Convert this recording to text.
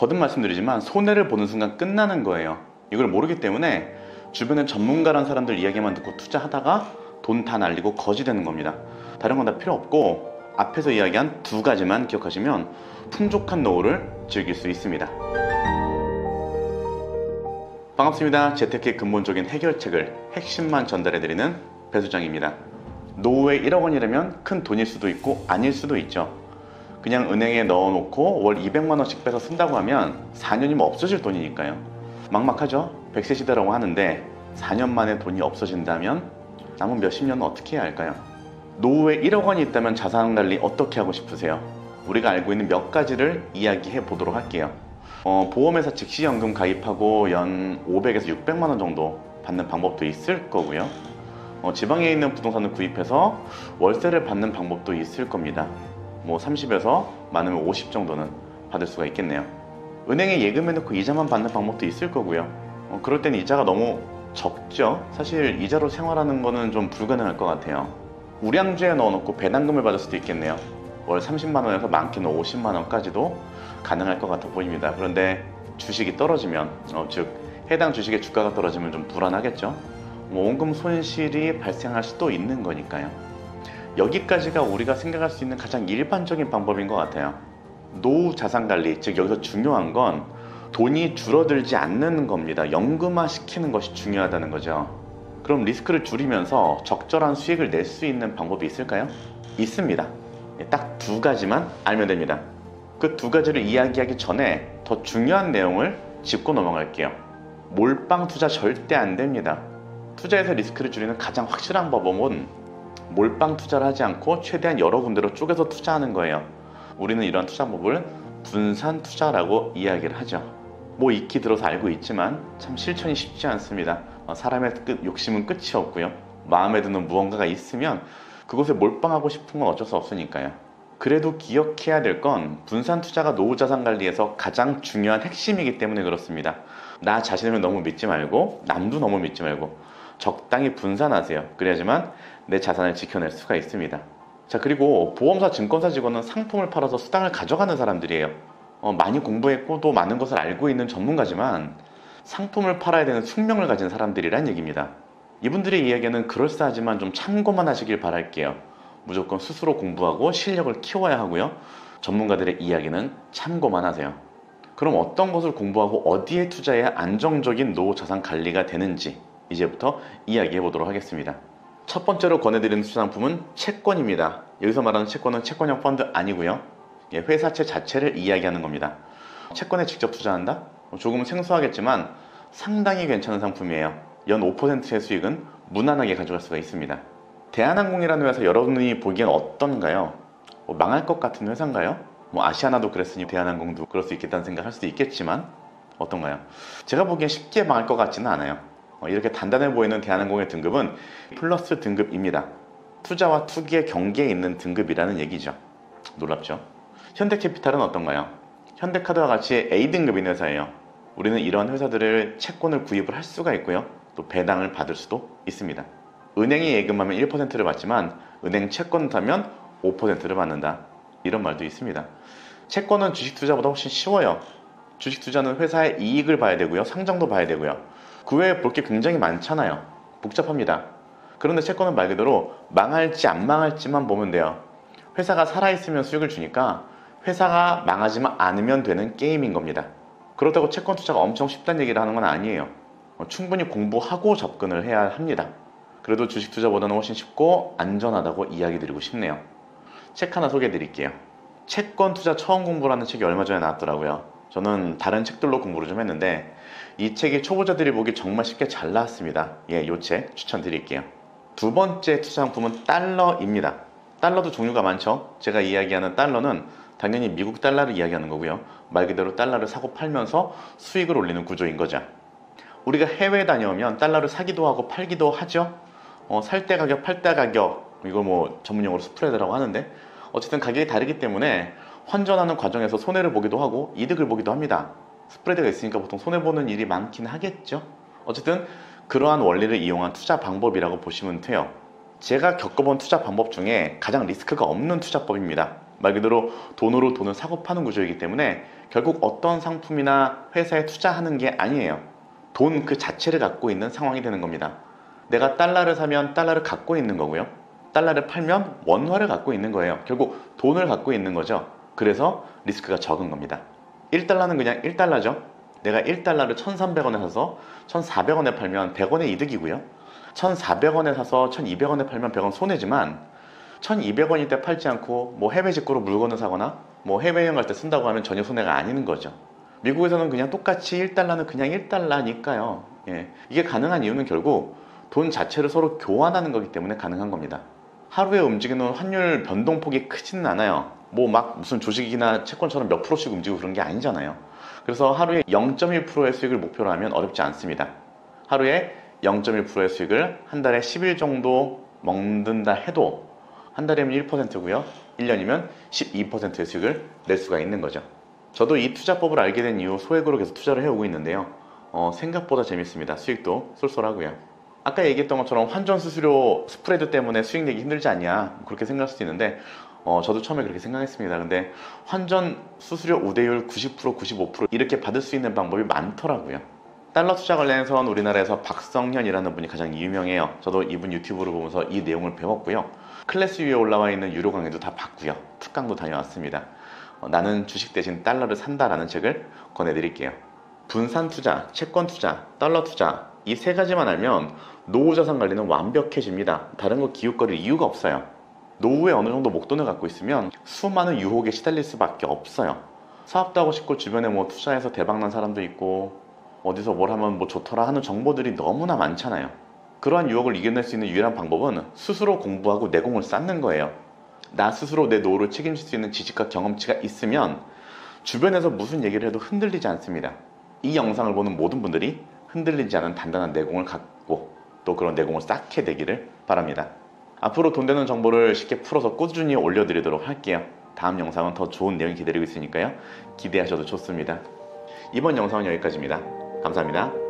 거듭 말씀드리지만 손해를 보는 순간 끝나는 거예요. 이걸 모르기 때문에 주변에 전문가란 사람들 이야기만 듣고 투자하다가 돈 다 날리고 거지 되는 겁니다. 다른 건 다 필요 없고 앞에서 이야기한 두 가지만 기억하시면 풍족한 노후를 즐길 수 있습니다. 반갑습니다. 재테크의 근본적인 해결책을 핵심만 전달해드리는 배수장입니다. 노후에 1억 원이라면 큰 돈일 수도 있고 아닐 수도 있죠. 그냥 은행에 넣어놓고 월 200만 원씩 빼서 쓴다고 하면 4년이면 없어질 돈이니까요. 막막하죠? 100세 시대라고 하는데 4년 만에 돈이 없어진다면 남은 몇십 년은 어떻게 해야 할까요? 노후에 1억 원이 있다면 자산관리 어떻게 하고 싶으세요? 우리가 알고 있는 몇 가지를 이야기해 보도록 할게요. 보험회사 즉시연금 가입하고 연 500에서 600만 원 정도 받는 방법도 있을 거고요. 지방에 있는 부동산을 구입해서 월세를 받는 방법도 있을 겁니다. 30에서 많으면 50 정도는 받을 수가 있겠네요. 은행에 예금해놓고 이자만 받는 방법도 있을 거고요. 그럴 때는 이자가 너무 적죠. 사실 이자로 생활하는 거는 좀 불가능할 것 같아요. 우량주에 넣어놓고 배당금을 받을 수도 있겠네요. 월 30만 원에서 많게는 50만 원까지도 가능할 것 같아 보입니다. 그런데 주식이 떨어지면, 즉 해당 주식의 주가가 떨어지면 좀 불안하겠죠. 원금 손실이 발생할 수도 있는 거니까요. 여기까지가 우리가 생각할 수 있는 가장 일반적인 방법인 것 같아요. 노후 자산관리, 즉 여기서 중요한 건 돈이 줄어들지 않는 겁니다. 연금화 시키는 것이 중요하다는 거죠. 그럼 리스크를 줄이면서 적절한 수익을 낼 수 있는 방법이 있을까요? 있습니다. 딱 두 가지만 알면 됩니다. 그 두 가지를 이야기하기 전에 더 중요한 내용을 짚고 넘어갈게요. 몰빵 투자 절대 안 됩니다. 투자에서 리스크를 줄이는 가장 확실한 방법은 몰빵 투자를 하지 않고 최대한 여러 군데로 쪼개서 투자하는 거예요. 우리는 이러한 투자법을 분산 투자라고 이야기를 하죠. 익히 들어서 알고 있지만 참 실천이 쉽지 않습니다. 사람의 욕심은 끝이 없고요. 마음에 드는 무언가가 있으면 그곳에 몰빵하고 싶은 건 어쩔 수 없으니까요. 그래도 기억해야 될 건 분산 투자가 노후 자산 관리에서 가장 중요한 핵심이기 때문에 그렇습니다. 나 자신을 너무 믿지 말고 남도 너무 믿지 말고 적당히 분산하세요. 그래야지만 내 자산을 지켜낼 수가 있습니다. 자, 그리고 보험사, 증권사 직원은 상품을 팔아서 수당을 가져가는 사람들이에요. 많이 공부했고 또 많은 것을 알고 있는 전문가지만 상품을 팔아야 되는 숙명을 가진 사람들이란 얘기입니다. 이분들의 이야기는 그럴싸하지만 좀 참고만 하시길 바랄게요. 무조건 스스로 공부하고 실력을 키워야 하고요. 전문가들의 이야기는 참고만 하세요. 그럼 어떤 것을 공부하고 어디에 투자해야 안정적인 노후 자산 관리가 되는지 이제부터 이야기해 보도록 하겠습니다. 첫 번째로 권해드리는 투자 상품은 채권입니다. 여기서 말하는 채권은 채권형 펀드 아니고요. 회사채 자체를 이야기하는 겁니다. 채권에 직접 투자한다? 조금은 생소하겠지만 상당히 괜찮은 상품이에요. 연 5%의 수익은 무난하게 가져갈 수가 있습니다. 대한항공이라는 회사 여러분이 보기엔 어떤가요? 망할 것 같은 회사인가요? 아시아나도 그랬으니 대한항공도 그럴 수 있겠다는 생각할 수도 있겠지만 어떤가요? 제가 보기엔 쉽게 망할 것 같지는 않아요. 이렇게 단단해 보이는 대한항공의 등급은 플러스 등급입니다. 투자와 투기의 경계에 있는 등급이라는 얘기죠. 놀랍죠? 현대캐피탈은 어떤가요? 현대카드와 같이 A등급인 회사예요. 우리는 이런 회사들을 채권을 구입을 할 수가 있고요. 또 배당을 받을 수도 있습니다. 은행에 예금하면 1%를 받지만 은행 채권 타면 5%를 받는다. 이런 말도 있습니다. 채권은 주식 투자보다 훨씬 쉬워요. 주식 투자는 회사의 이익을 봐야 되고요. 상장도 봐야 되고요. 그 외에 볼 게 굉장히 많잖아요. 복잡합니다. 그런데 채권은 말 그대로 망할지 안 망할지만 보면 돼요. 회사가 살아있으면 수익을 주니까 회사가 망하지만 않으면 되는 게임인 겁니다. 그렇다고 채권 투자가 엄청 쉽다는 얘기를 하는 건 아니에요. 충분히 공부하고 접근을 해야 합니다. 그래도 주식 투자보다는 훨씬 쉽고 안전하다고 이야기 드리고 싶네요. 책 하나 소개해 드릴게요. 채권 투자 처음 공부라는 책이 얼마 전에 나왔더라고요. 저는 다른 책들로 공부를 좀 했는데 이 책이 초보자들이 보기 정말 쉽게 잘 나왔습니다. 이 책 추천드릴게요. 두 번째 투자 상품은 달러입니다. 달러도 종류가 많죠. 제가 이야기하는 달러는 당연히 미국 달러를 이야기하는 거고요. 말 그대로 달러를 사고 팔면서 수익을 올리는 구조인 거죠. 우리가 해외에 다녀오면 달러를 사기도 하고 팔기도 하죠. 살 때 가격, 팔 때 가격, 이걸 전문용어로 스프레드라고 하는데 어쨌든 가격이 다르기 때문에 환전하는 과정에서 손해를 보기도 하고 이득을 보기도 합니다. 스프레드가 있으니까 보통 손해보는 일이 많긴 하겠죠. 어쨌든 그러한 원리를 이용한 투자 방법이라고 보시면 돼요. 제가 겪어본 투자 방법 중에 가장 리스크가 없는 투자법입니다. 말 그대로 돈으로 돈을 사고 파는 구조이기 때문에 결국 어떤 상품이나 회사에 투자하는 게 아니에요. 돈 그 자체를 갖고 있는 상황이 되는 겁니다. 내가 달러를 사면 달러를 갖고 있는 거고요. 달러를 팔면 원화를 갖고 있는 거예요. 결국 돈을 갖고 있는 거죠. 그래서 리스크가 적은 겁니다. 1달러는 그냥 1달러죠. 내가 1달러를 1,300원에 사서 1,400원에 팔면 100원의 이득이고요. 1,400원에 사서 1,200원에 팔면 100원 손해지만 1,200원일 때 팔지 않고 뭐 해외 직구로 물건을 사거나 뭐 해외여행 갈 때 쓴다고 하면 전혀 손해가 아닌 거죠. 미국에서는 그냥 똑같이 1달러는 그냥 1달러니까요. 예. 이게 가능한 이유는 결국 돈 자체를 서로 교환하는 거기 때문에 가능한 겁니다. 하루에 움직이는 환율 변동폭이 크지는 않아요. 뭐 막 무슨 주식이나 채권처럼 몇 프로씩 움직이고 그런 게 아니잖아요. 그래서 하루에 0.1%의 수익을 목표로 하면 어렵지 않습니다. 하루에 0.1%의 수익을 한 달에 10일 정도 먹는다 해도 한 달이면 1%고요. 1년이면 12%의 수익을 낼 수가 있는 거죠. 저도 이 투자법을 알게 된 이후 소액으로 계속 투자를 해오고 있는데요. 생각보다 재밌습니다. 수익도 쏠쏠하고요. 아까 얘기했던 것처럼 환전 수수료 스프레드 때문에 수익 내기 힘들지 않냐 그렇게 생각할 수도 있는데 저도 처음에 그렇게 생각했습니다. 근데 환전 수수료 우대율 90%, 95% 이렇게 받을 수 있는 방법이 많더라고요. 달러 투자 관련해서는 우리나라에서 박성현이라는 분이 가장 유명해요. 저도 이분 유튜브를 보면서 이 내용을 배웠고요. 클래스 위에 올라와 있는 유료 강의도 다 봤고요. 특강도 다녀왔습니다. 나는 주식 대신 달러를 산다라는 책을 권해드릴게요. 분산 투자, 채권 투자, 달러 투자 이 세 가지만 알면 노후 자산 관리는 완벽해집니다. 다른 거 기웃거릴 이유가 없어요. 노후에 어느 정도 목돈을 갖고 있으면 수많은 유혹에 시달릴 수밖에 없어요. 사업도 하고 싶고 주변에 뭐 투자해서 대박난 사람도 있고 어디서 뭘 하면 뭐 좋더라 하는 정보들이 너무나 많잖아요. 그러한 유혹을 이겨낼 수 있는 유일한 방법은 스스로 공부하고 내공을 쌓는 거예요. 나 스스로 내 노후를 책임질 수 있는 지식과 경험치가 있으면 주변에서 무슨 얘기를 해도 흔들리지 않습니다. 이 영상을 보는 모든 분들이 흔들리지 않은 단단한 내공을 갖고 또 그런 내공을 쌓게 되기를 바랍니다. 앞으로 돈 되는 정보를 쉽게 풀어서 꾸준히 올려드리도록 할게요. 다음 영상은 더 좋은 내용이 기다리고 있으니까요. 기대하셔도 좋습니다. 이번 영상은 여기까지입니다. 감사합니다.